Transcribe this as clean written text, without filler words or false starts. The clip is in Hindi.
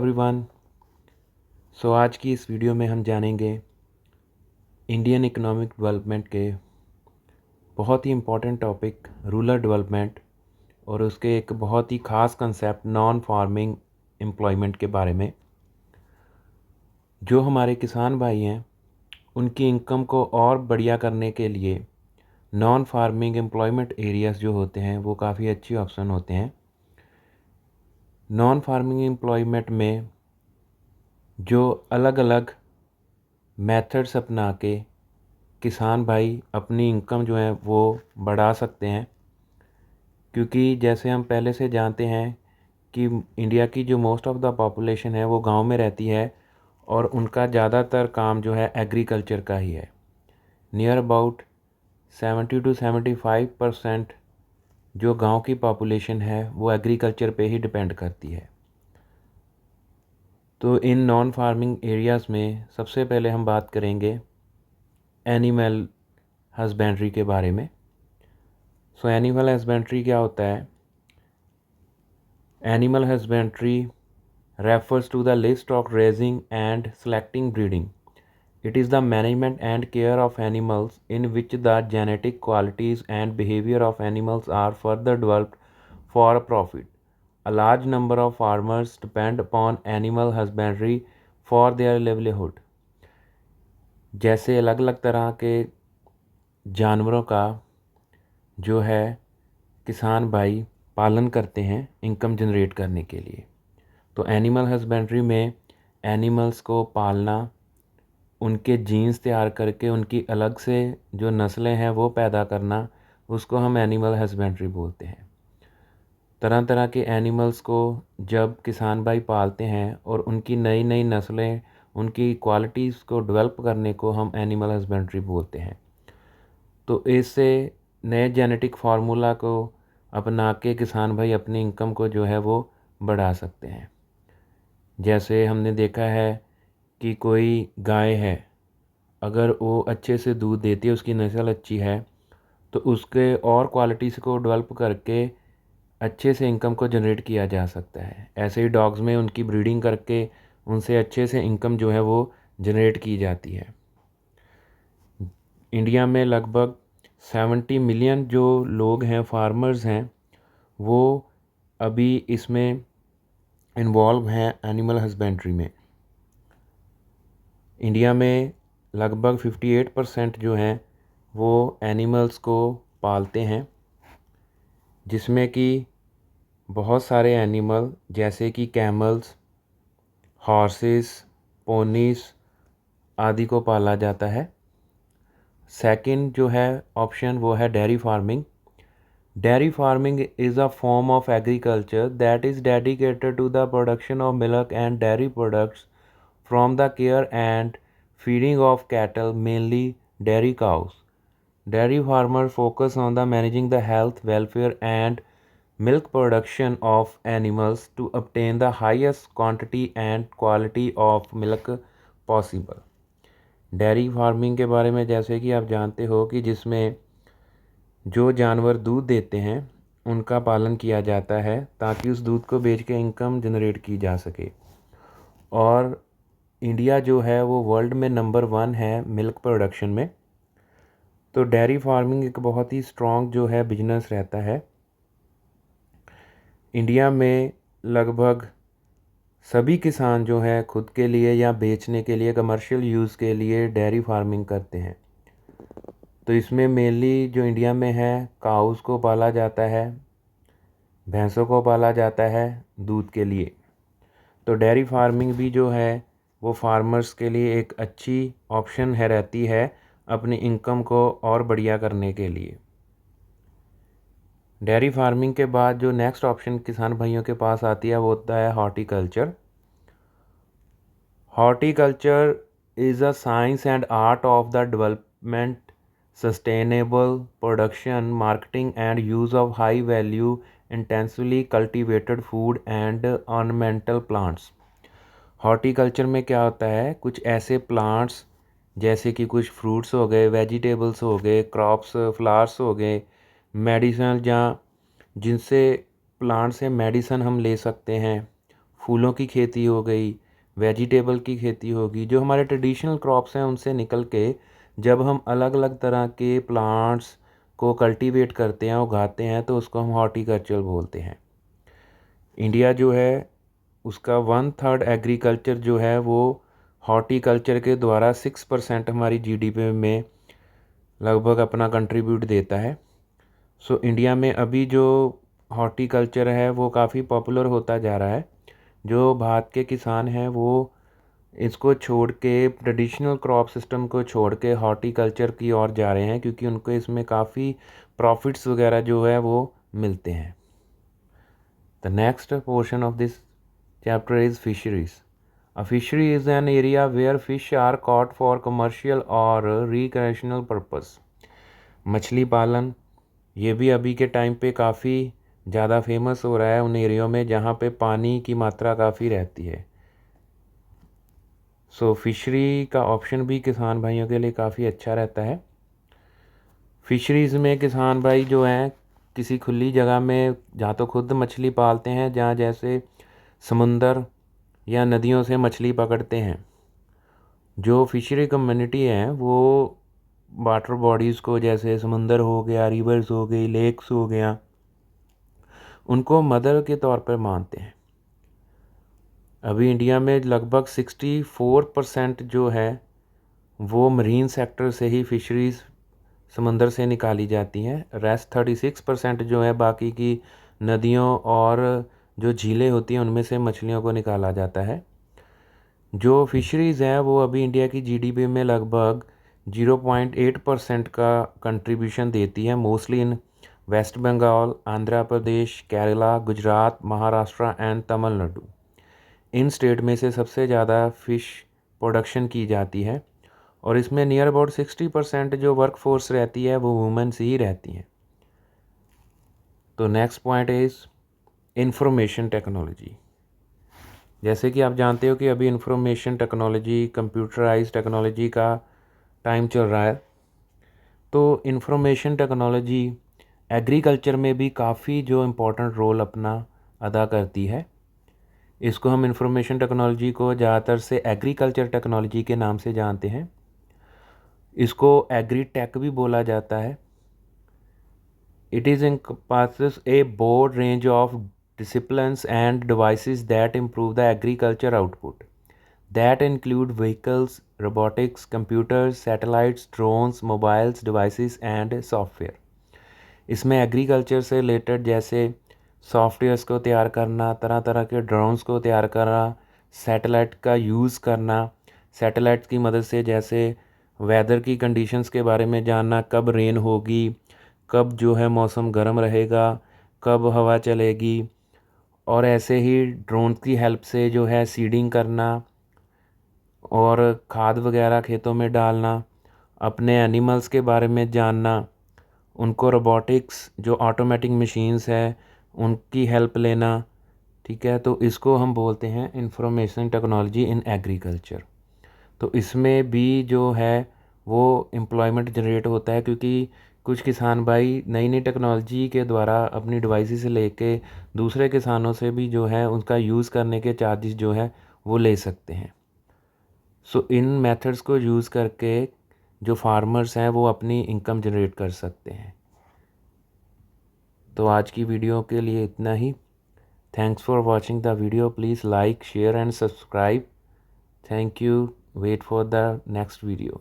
एवरीवन। आज की इस वीडियो में हम जानेंगे इंडियन इकोनॉमिक डेवलपमेंट के बहुत ही इम्पोर्टेंट टॉपिक रूरल डेवलपमेंट और उसके एक बहुत ही ख़ास कंसेप्ट नॉन फार्मिंग एम्प्लॉयमेंट के बारे में। जो हमारे किसान भाई हैं उनकी इनकम को और बढ़िया करने के लिए नॉन फार्मिंग एम्प्लॉयमेंट एरियाज़ जो होते हैं वो काफ़ी अच्छी ऑप्शन होते हैं। नॉन फार्मिंग एम्प्लॉयमेंट में जो अलग अलग मेथड्स अपना के किसान भाई अपनी इनकम जो है वो बढ़ा सकते हैं, क्योंकि जैसे हम पहले से जानते हैं कि इंडिया की जो मोस्ट ऑफ़ द पॉपुलेशन है वो गांव में रहती है और उनका ज़्यादातर काम जो है एग्रीकल्चर का ही है। नियर अबाउट 70 to 75% जो गांव की पॉपुलेशन है वो एग्रीकल्चर पे ही डिपेंड करती है। तो इन नॉन फार्मिंग एरियाज़ में सबसे पहले हम बात करेंगे एनिमल हस्बेंड्री के बारे में। एनिमल हस्बेंड्री क्या होता है? Animal husbandry refers to the livestock raising and selecting breeding. It is the management and care of animals in which the genetic qualities and behavior of animals are further developed for profit. A large number of farmers depend upon animal husbandry for their livelihood. जैसे अलग अलग तरह के जानवरों का जो है किसान भाई पालन करते हैं इनकम जनरेट करने के लिए। तो एनिमल हस्बेंड्री में एनिमल्स को पालना, उनके जीन्स तैयार करके उनकी अलग से जो नस्लें हैं वो पैदा करना, उसको हम एनिमल हस्बेंड्री बोलते हैं। तरह तरह के एनिमल्स को जब किसान भाई पालते हैं और उनकी नई नई नस्लें, उनकी क्वालिटीज़ को डेवलप करने को हम एनिमल हस्बेंड्री बोलते हैं। तो इससे नए जेनेटिक फार्मूला को अपना के किसान भाई अपनी इनकम को जो है वो बढ़ा सकते हैं। जैसे हमने देखा है कि कोई गाय है, अगर वो अच्छे से दूध देती है, उसकी नस्ल अच्छी है, तो उसके और क्वालिटीज़ को डेवलप करके अच्छे से इनकम को जनरेट किया जा सकता है। ऐसे ही डॉग्स में उनकी ब्रीडिंग करके उनसे अच्छे से इनकम जो है वो जनरेट की जाती है। इंडिया में लगभग 70 मिलियन जो लोग हैं, फार्मर्स हैं, वो अभी इसमें इन्वॉल्व हैं एनिमल हस्बेंड्री में। इंडिया में लगभग 58% जो हैं वो एनिमल्स को पालते हैं, जिसमें कि बहुत सारे एनिमल जैसे कि कैमल्स, हॉर्सेस, पोनीस आदि को पाला जाता है। सेकंड जो है ऑप्शन वो है dairy farming. Dairy farming is a form of agriculture that is dedicated to the production of milk and dairy products from the care and feeding of cattle, mainly dairy cows. Dairy farmers focus on the managing the health, welfare and milk production of animals to obtain the highest quantity and quality of milk possible. Dairy farming के बारे में जैसे कि आप जानते हो कि जिसमें जो जानवर दूध देते हैं उनका पालन किया जाता है ताकि उस दूध को बेच के इनकम जनरेट की जा सके। और इंडिया जो है वो वर्ल्ड में नंबर 1 है मिल्क प्रोडक्शन में। तो डेयरी फार्मिंग एक बहुत ही स्ट्रॉन्ग जो है बिजनेस रहता है। इंडिया में लगभग सभी किसान जो है खुद के लिए या बेचने के लिए, कमर्शियल यूज़ के लिए डेयरी फार्मिंग करते हैं। तो इसमें मेनली जो इंडिया में है काउस को पाला जाता है, भैंसों को पाला जाता है दूध के लिए। तो डेयरी फार्मिंग भी जो है वो फार्मर्स के लिए एक अच्छी ऑप्शन है, रहती है अपनी इनकम को और बढ़िया करने के लिए। डेयरी फार्मिंग के बाद जो नेक्स्ट ऑप्शन किसान भाइयों के पास आती है वो होता है horticulture. Horticulture is a science and art of the development, sustainable production, marketing and use of high value intensively cultivated food and ornamental plants. Horticulture में क्या होता है, कुछ ऐसे प्लांट्स जैसे कि कुछ फ्रूट्स हो गए, वेजिटेबल्स हो गए, क्रॉप्स, फ्लावर्स हो गए, मेडिसन जहाँ जिनसे प्लांट से मेडिसन हम ले सकते हैं, फूलों की खेती हो गई, वेजिटेबल की खेती होगी। जो हमारे ट्रेडिशनल क्रॉप्स हैं उनसे निकल के जब हम अलग अलग तरह के प्लांट्स को कल्टीवेट करते हैं, उगाते हैं, तो उसको हम हॉर्टिकल्चर बोलते हैं। इंडिया जो है उसका 1/3 एग्रीकल्चर जो है वो हॉर्टिकल्चर के द्वारा 6% हमारी जीडीपी में लगभग अपना कंट्रीब्यूट देता है। सो इंडिया में अभी जो हॉर्टिकल्चर है वो काफ़ी पॉपुलर होता जा रहा है। जो भारत के किसान हैं वो इसको छोड़ के, ट्रेडिशनल क्रॉप सिस्टम को छोड़ के हॉर्टिकल्चर की ओर जा रहे हैं, क्योंकि उनको इसमें काफ़ी प्रॉफिट्स वगैरह जो है वो मिलते हैं। The next portion of this chapter is fisheries. A fishery is an area where fish are caught for commercial or recreational purpose. मछली पालन ये भी अभी के टाइम पे काफ़ी ज़्यादा फेमस हो रहा है उन एरियो में जहाँ पे पानी की मात्रा काफ़ी रहती है। सो फिशरी का ऑप्शन भी किसान भाइयों के लिए काफ़ी अच्छा रहता है। फिशरीज़ में किसान भाई जो हैं किसी खुली जगह में जहाँ तो खुद मछली पालते हैं, जहाँ जैसे समुंदर या नदियों से मछली पकड़ते हैं। जो फिशरी कम्युनिटी है वो वाटर बॉडीज़ को, जैसे समुंदर हो गया, रिवर्स हो गई, लेक्स हो गया, उनको मदर के तौर पर मानते हैं। अभी इंडिया में लगभग 64% जो है वो मरीन सेक्टर से ही फिशरीज़ समंदर से निकाली जाती हैं। रेस्ट 36% जो है बाकी की नदियों और जो झीलें होती हैं उनमें से मछलियों को निकाला जाता है। जो फिशरीज़ हैं वो अभी इंडिया की जीडीपी में लगभग 0.8% का कंट्रीब्यूशन देती है, mostly in West Bengal, Andhra Pradesh, Kerala, Gujarat, Maharashtra and Tamil Nadu. In state में से सबसे ज़्यादा फ़िश प्रोडक्शन की जाती है और इसमें नियर अबाउट 60% जो वर्क फोर्स रहती है वो वुमेन्स ही रहती हैं। तो next point is information technology. जैसे कि आप जानते हो कि अभी इंफॉर्मेशन टेक्नोलॉजी, कंप्यूटराइज टेक्नोलॉजी का टाइम चल रहा है। तो इंफॉर्मेशन टेक्नोलॉजी एग्रीकल्चर में भी काफ़ी जो इम्पोर्टेंट रोल अपना अदा करती है। इसको हम इंफॉर्मेशन टेक्नोलॉजी को ज़्यादातर से एग्रीकल्चर टेक्नोलॉजी के नाम से जानते हैं। इसको एग्री टेक भी बोला जाता है। It is encompasses a broad range of disciplines and devices that improve the agriculture output. That include vehicles, robotics, computers, satellites, drones, mobiles, devices and software. इसमें एग्रीकल्चर से रिलेटेड जैसे सॉफ्टवेयर्स को तैयार करना, तरह तरह के ड्रोन्स को तैयार करना, सैटेलाइट का यूज़ करना, सैटेलाइट की मदद से जैसे वेदर की कंडीशंस के बारे में जानना, कब रेन होगी, कब जो है मौसम गर्म रहेगा, कब हवा चलेगी, और ऐसे ही ड्रोन की हेल्प से जो है सीडिंग करना और खाद वगैरह खेतों में डालना, अपने एनिमल्स के बारे में जानना, उनको रोबोटिक्स जो ऑटोमेटिक मशीन्स है उनकी हेल्प लेना। ठीक है, तो इसको हम बोलते हैं इंफॉर्मेशन टेक्नोलॉजी इन एग्रीकल्चर। तो इसमें भी जो है वो एम्प्लॉयमेंट जनरेट होता है, क्योंकि कुछ किसान भाई नई नई टेक्नोलॉजी के द्वारा अपनी डिवाइसेस से लेके दूसरे किसानों से भी जो है उनका यूज़ करने के चार्जेस जो है वो ले सकते हैं। सो इन मेथड्स को यूज़ करके जो फार्मर्स हैं वो अपनी इनकम जनरेट कर सकते हैं। तो आज की वीडियो के लिए इतना ही। Thanks for watching the video. Please like, share and subscribe. Thank you. Wait for the next video.